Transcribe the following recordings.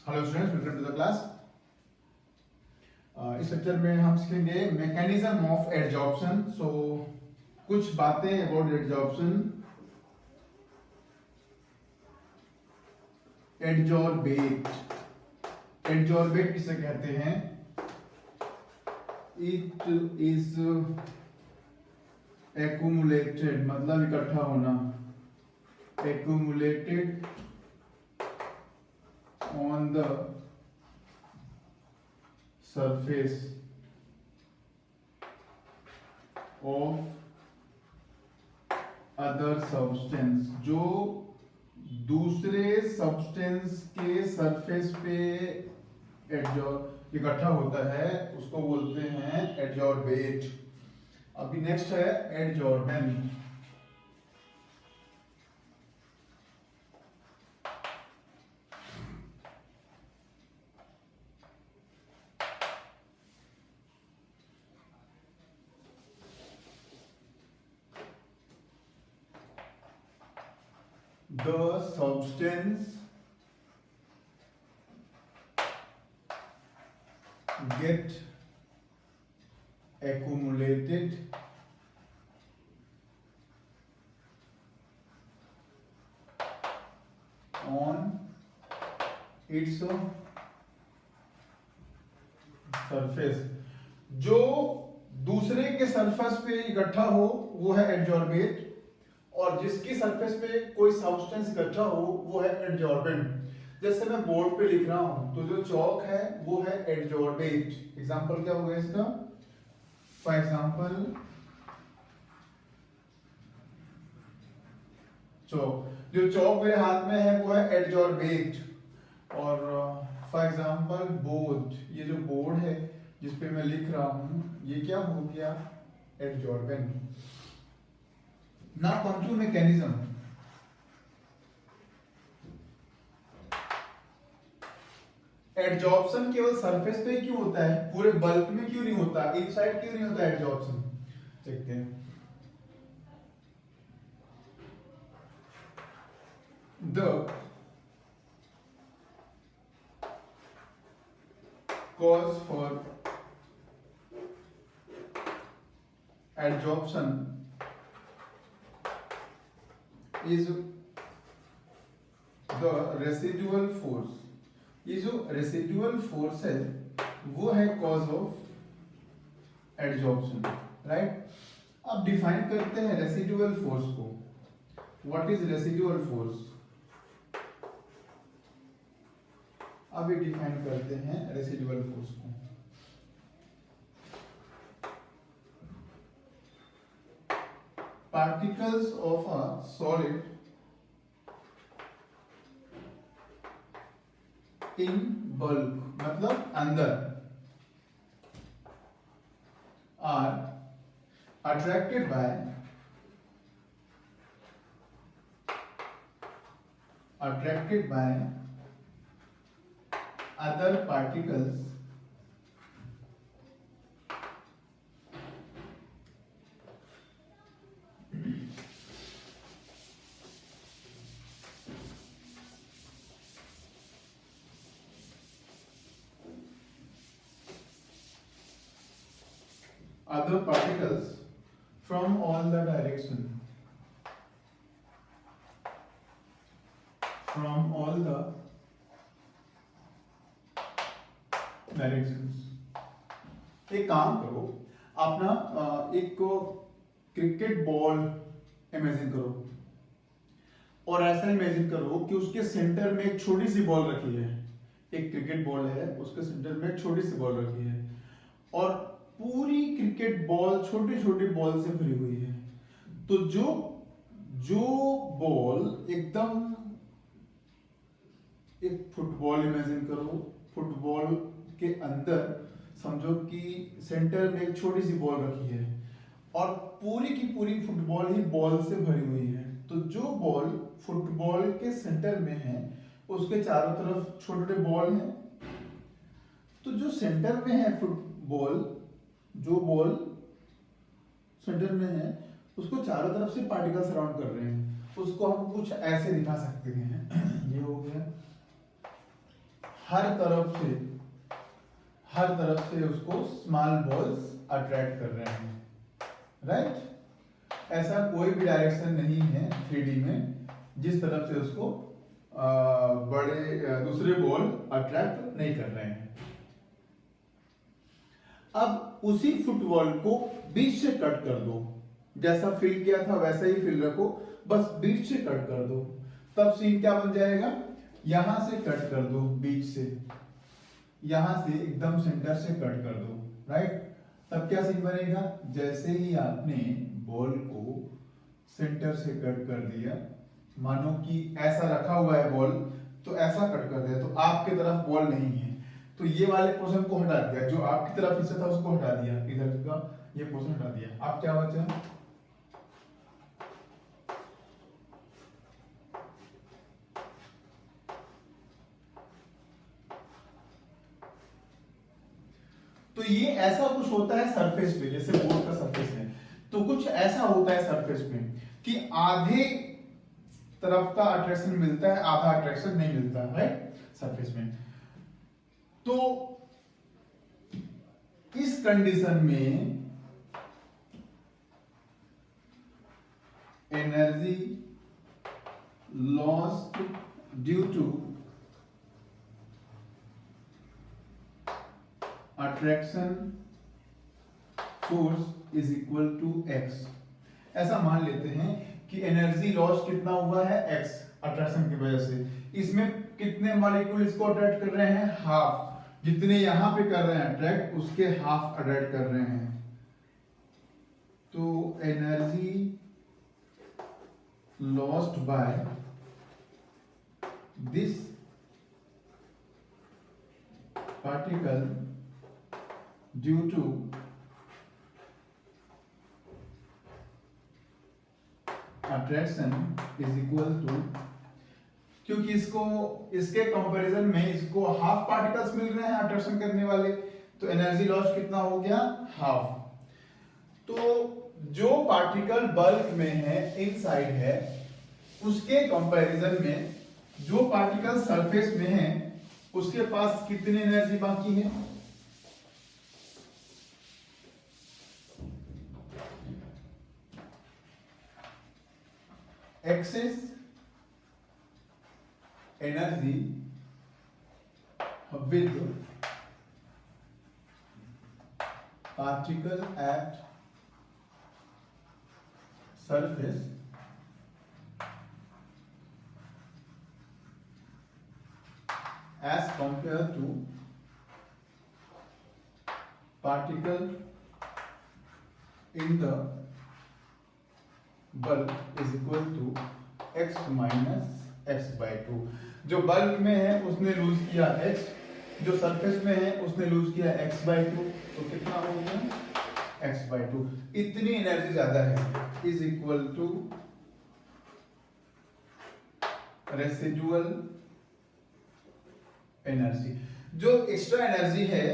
Hello students, welcome to the class. इस lecture में हम सीखेंगे मैकेनिज्म ऑफ एडजॉर्प्शन। सो कुछ बातें अबाउट एडजॉर्प्शन। एडजॉर्बेट, एडजॉर्बेट किसे कहते हैं? इट इज एक्यूमुलेटेड, मतलब इकट्ठा होना। Accumulated on the surface of other substance, जो दूसरे सब्सटेंस के सरफेस पे इकट्ठा होता है उसको बोलते हैं एडजॉर्बेट। अभी नेक्स्ट है adsorbent. The substance get accumulated on its surface। जो दूसरे के सरफेस पे इकट्ठा हो वो है एडजॉर्बेट, और जिसकी सरफेस पे कोई सब्सटेंस इकट्ठा हो वो है एडजॉर्बेंट। जैसे मैं बोर्ड पे लिख रहा हूं तो जो चौक है वो है एडजॉर्बेट। एग्जांपल क्या होगा इसका? फॉर एग्जांपल चौक, जो चौक मेरे हाथ में है वो है एडजॉर्बेट। और फॉर एग्जांपल बोर्ड, ये जो बोर्ड है जिसपे मैं लिख रहा हूं ये क्या हो गया? Adsorbent. Now come to mechanism. Adsorption केवल सरफेस पे क्यों होता है, पूरे बल्क में क्यों नहीं होता, इनसाइड क्यों नहीं होता एडजॉर्प्शन? देखते हैं। The cause for adsorption is the residual force। ये जो रेसिडुअल फोर्स है वो है कॉज ऑफ एडजॉर्प्शन, राइट? अब डिफाइन करते हैं रेसिडुअल फोर्स को। What is residual force? अब ये डिफाइन करते हैं रेसिडुअल फोर्स को। Particles of a solid in bulk, मतलब अंदर, are attracted by other particles from all the direction, from all the directions। एक काम करो, आप ना एक क्रिकेट बॉल इमेजिन करो, और ऐसा इमेजिन करो कि उसके सेंटर में एक छोटी सी बॉल रखी है। एक क्रिकेट बॉल है, उसके सेंटर में एक छोटी सी बॉल रखी है, और पूरी क्रिकेट बॉल छोटी छोटी बॉल से भरी हुई है। तो जो जो बॉल एकदम, एक फुटबॉल इमेजिन करो, फुटबॉल के अंदर समझो कि सेंटर में एक छोटी सी बॉल रखी है, और पूरी की पूरी फुटबॉल ही बॉल से भरी हुई है। तो जो बॉल फुटबॉल के सेंटर में है उसके चारों तरफ छोटे छोटे बॉल हैं। तो जो सेंटर में है फुटबॉल, जो बॉल सेंटर में है उसको चारों तरफ से पार्टिकल सराउंड कर रहे हैं। उसको हम कुछ ऐसे दिखा सकते हैं। ये हो गया हर तरफ से उसको स्मॉल बॉल्स अट्रैक्ट कर रहे हैं, राइट। ऐसा कोई भी डायरेक्शन नहीं है 3D में जिस तरफ से उसको बड़े दूसरे बॉल अट्रैक्ट नहीं कर रहे हैं। अब उसी फुटबॉल को बीच से कट कर दो, जैसा फिल किया था वैसा ही फिल रखो, बस बीच से कट कर दो, तब सीन क्या बन जाएगा, यहां से कट कर दो, बीच से, यहां से एकदम सेंटर से कट कर दो, राइट। तब क्या सीन बनेगा, जैसे ही आपने बॉल को सेंटर से कट कर दिया, मानो कि ऐसा रखा हुआ है बॉल, तो ऐसा कट कर दिया तो आपके तरफ बॉल नहीं है, तो ये वाले पोर्शन को हटा दिया, जो आपकी तरफ हिस्सा था उसको हटा दिया, इधर का ये पोर्शन हटा दिया, आप क्या बचा, तो ये ऐसा कुछ होता है सरफेस पे, जैसे बोर्ड का सरफेस है, तो कुछ ऐसा होता है सरफेस पे कि आधे तरफ का अट्रैक्शन मिलता है, आधा अट्रैक्शन नहीं मिलता है, राइट, सरफेस में। तो इस कंडीशन में energy lost due to attraction force is equal to x. ऐसा मान लेते हैं कि एनर्जी लॉस कितना हुआ है, एक्स, अट्रैक्शन की वजह से। इसमें कितने मॉलिक्यूल इसको अट्रैक्ट कर रहे हैं, हाफ, जितने यहां पे कर रहे हैं अट्रैक्ट, उसके हाफ अट्रैक्ट कर रहे हैं। तो energy lost by this particle due to attraction is equal to, क्योंकि इसके कंपैरिजन में इसको हाफ पार्टिकल्स मिल रहे हैं अट्रैक्शन करने वाले, तो एनर्जी लॉस कितना हो गया, हाफ। तो जो पार्टिकल बल्क में है, इनसाइड है, उसके कंपैरिजन में जो पार्टिकल सरफेस में है उसके पास कितनी एनर्जी बाकी है, excess energy with particle at surface as compared to particle in the bulk is equal to x minus x by 2। जो बल्क में है उसने लूज किया x, जो सरफेस में है उसने लूज किया x by 2, तो कितना हो गया, x by 2। इतनी एनर्जी ज्यादा है, is equal to residual energy. जो एक्स्ट्रा एनर्जी है,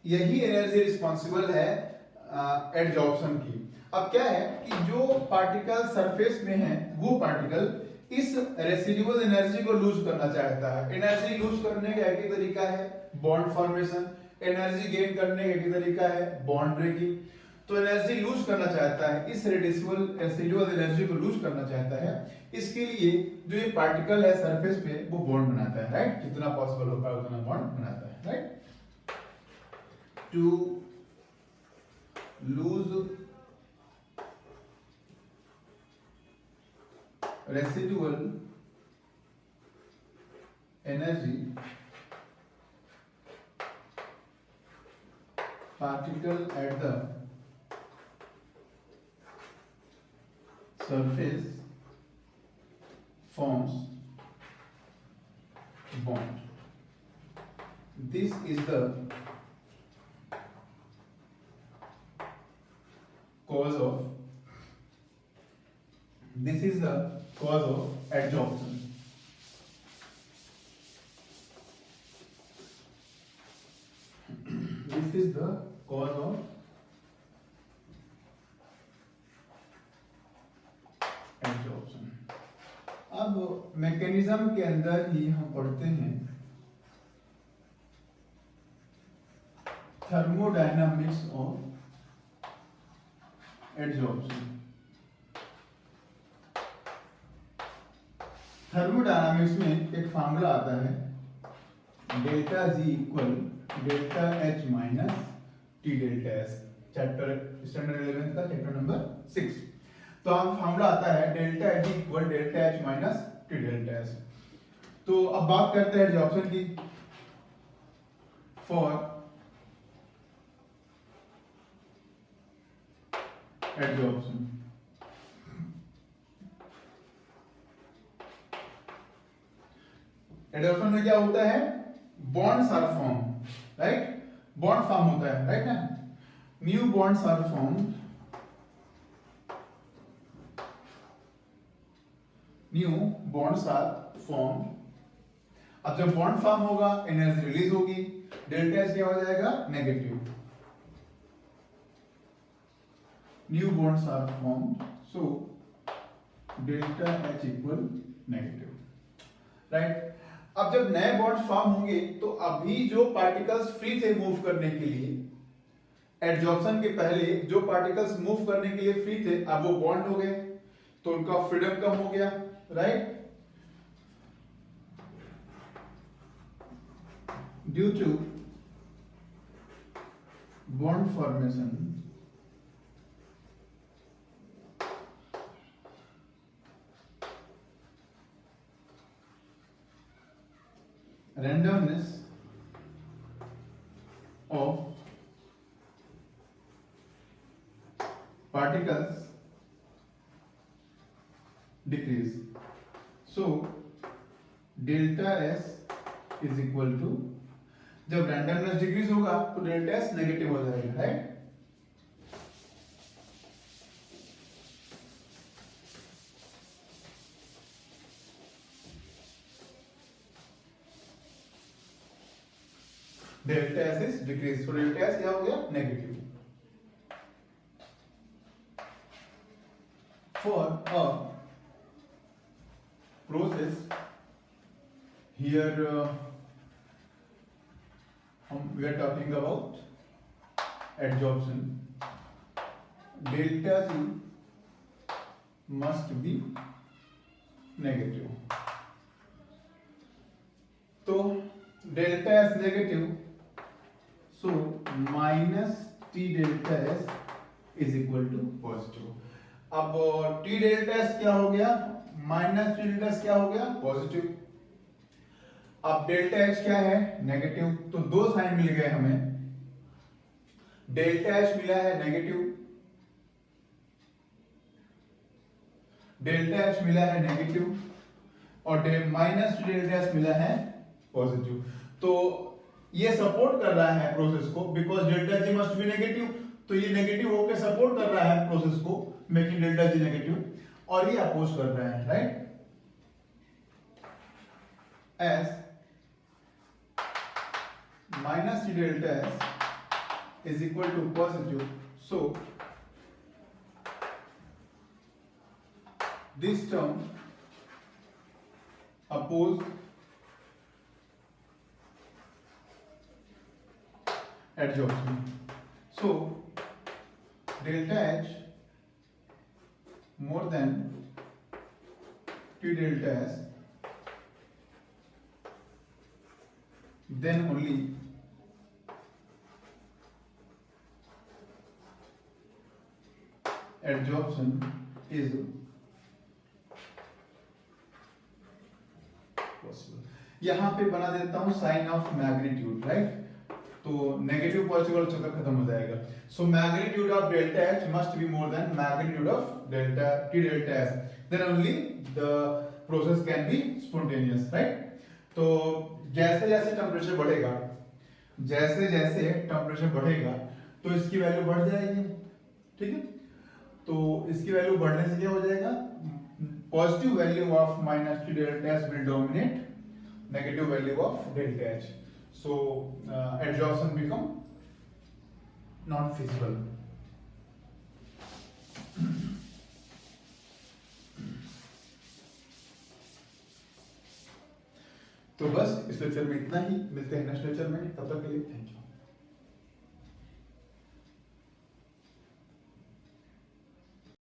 यही एनर्जी रिस्पॉन्सिबल है एडजॉर्प्शन की। अब क्या है कि जो पार्टिकल सरफेस में है, वो पार्टिकल इस रेसिडुअल एनर्जी को लूज करना चाहता है। एनर्जी लूज करने का एक ही तरीका है बॉन्ड फॉर्मेशन, एनर्जी गेन करने का एक ही तरीका है बॉन्ड ब्रेकिंग। तो एनर्जी लूज करना चाहता है, इस रेसिडुअल एनर्जी को लूज करना चाहता है, इसके लिए जो ये पार्टिकल है सरफेस पे वो बॉन्ड बनाता है, राइट, जितना पॉसिबल हो पाए उतना बॉन्ड बनाता है, right. To lose residual energy particle at the surface forms bond. This is the cause of adsorption. This is the cause of adsorption. अब मैकेनिज्म के अंदर ही हम पढ़ते हैं थर्मोडायनामिक्स ऑफ एडजॉर्प्शन। थर्मोडायनामिक्स में एक फार्मूला आता है delta G equal delta H minus T delta S, chapter standard 11 का चैप्टर नंबर 6। तो अब फार्मूला आता है delta G equal delta H minus T delta S. तो अब बात करते हैं एडजॉर्प्शन की। फॉर एडजॉर्प्शन एडजॉर्प्शन में क्या होता है, bonds are form, right, bond form होता है, राइट ना, new bonds are form, new bonds are form. अब जब बॉन्ड फॉर्म होगा एनर्जी रिलीज होगी, डेल्टा एच क्या हो जाएगा, negative, new bonds are form, so delta H equal negative, right. अब जब नए बॉन्ड्स फॉर्म होंगे तो अभी जो पार्टिकल्स फ्री थे मूव करने के लिए, एडजॉर्प्शन के पहले जो पार्टिकल्स मूव करने के लिए फ्री थे, अब वो बॉन्ड हो गए तो उनका फ्रीडम कम हो गया, right. Due to bond formation randomness of particles decrease, so delta s is equal to, जब randomness डिक्रीज होगा तो डेल्टा एस नेगेटिव हो जाएगा, right. Delta S is decrease, तो डेल्टा एस क्या हो गया, negative. For a process here we are talking about adsorption, delta G must be negative। तो delta S negative, so minus T delta S is equal to positive. अब T delta S क्या हो गया, minus T delta S क्या हो गया, positive. अब delta H क्या है, नेगेटिव, तो दो साइन मिल गए हमें, डेल्टा एच मिला है नेगेटिव, डेल्टा एच मिला है नेगेटिव, और माइनस डेल्टा एच मिला है पॉजिटिव। तो ये सपोर्ट कर रहा है प्रोसेस को, because delta G must be negative, तो ये नेगेटिव होकर सपोर्ट कर रहा है प्रोसेस को, मेकिंग डेल्टा जी नेगेटिव, और ये अपोज कर रहा है, right. S minus T delta S is equal to positive, so this term oppose adsorption, so delta H more than T delta S, then only adsorption is possible। यहां पे बना देता हूं साइन ऑफ मैग्नीट्यूड, राइट, तो negative positive वाला चक्कर खत्म हो जाएगा। So magnitude of delta H must be more than magnitude of delta T delta S, then only the process can be spontaneous, right. तो जैसे जैसे टेम्परेचर बढ़ेगा, जैसे जैसे टेम्परेचर बढ़ेगा तो इसकी वैल्यू बढ़ जाएगी, ठीक है। तो इसकी वैल्यू बढ़ने से क्या हो जाएगा, positive value of minus T delta S will dominate negative value of delta H, so adsorption become not feasible. तो बस इस लेक्चर में इतना ही, मिलते हैं नेक्स्ट लेक्चर में, तब तक